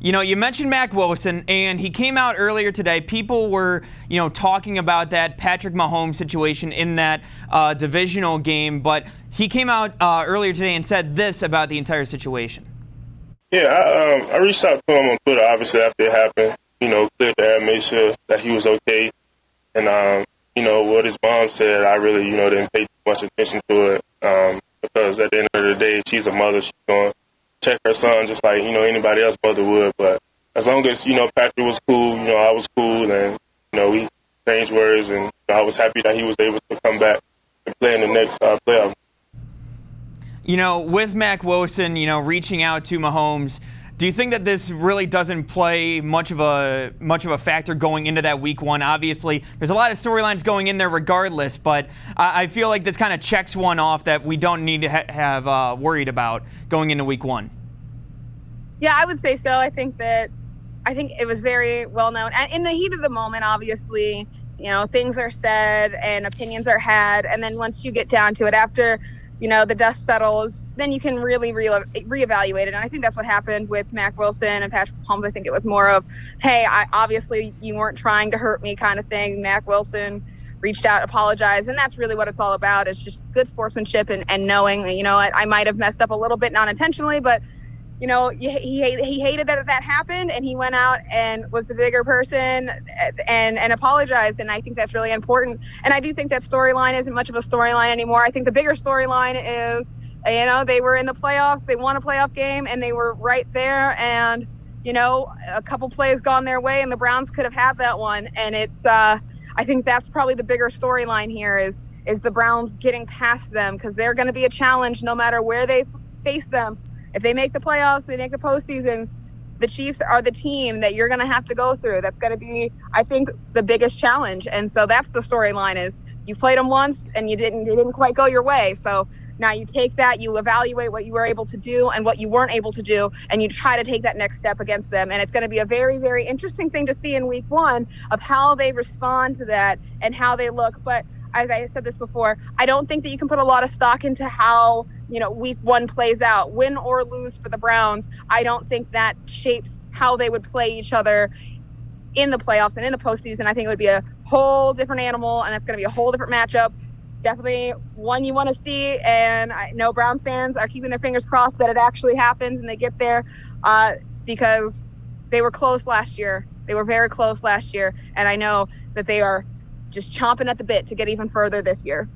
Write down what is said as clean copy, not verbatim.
You mentioned Mack Wilson, and he came out earlier today. People were, talking about that Patrick Mahomes situation in that divisional game, but he came out earlier today and said this about the entire situation. Yeah, I reached out to him on Twitter, obviously, after it happened. Cleared the air, made sure that he was okay. And, what his mom said, I really, didn't pay too much attention to it because at the end of the day, she's a mother. She's going to check her son just like, anybody else mother would. But as long as, Patrick was cool, I was cool, and, we exchanged words, and I was happy that he was able to come back and play in the next playoff. With Mack Wilson, reaching out to Mahomes, do you think that this really doesn't play much of a factor going into that week one? Obviously, there's a lot of storylines going in there regardless, but I feel like this kind of checks one off that we don't need to have worried about going into week one. Yeah, I would say so. I think it was very well known. And in the heat of the moment, obviously, things are said and opinions are had. And then once you get down to it, after the dust settles, then you can really reevaluate it. And I think that's what happened with Mack Wilson and Patrick Mahomes. I think it was more of, hey, obviously you weren't trying to hurt me kind of thing. Mack Wilson reached out, apologized, and that's really what it's all about. It's just good sportsmanship and knowing, I might have messed up a little bit, not intentionally, but he hated that happened, and he went out and was the bigger person and apologized. And I think that's really important. And I do think that storyline isn't much of a storyline anymore. I think the bigger storyline is, they were in the playoffs, they won a playoff game, and they were right there. And, a couple plays gone their way, and the Browns could have had that one. And it's, I think that's probably the bigger storyline here is the Browns getting past them, because they're going to be a challenge no matter where they face them. If they make the playoffs, they make the postseason, the Chiefs are the team that you're going to have to go through. That's going to be, I think, the biggest challenge. And so that's the storyline is you played them once and it didn't quite go your way. So now you take that, you evaluate what you were able to do and what you weren't able to do, and you try to take that next step against them. And it's going to be a very, very interesting thing to see in week one of how they respond to that and how they look. But as I said this before, I don't think that you can put a lot of stock into how, week one plays out, win or lose for the Browns. I don't think that shapes how they would play each other in the playoffs and in the postseason. I think it would be a whole different animal, and it's going to be a whole different matchup. Definitely one you want to see, and I know Browns fans are keeping their fingers crossed that it actually happens and they get there because they were close last year. They were very close last year, and I know that they are just chomping at the bit to get even further this year.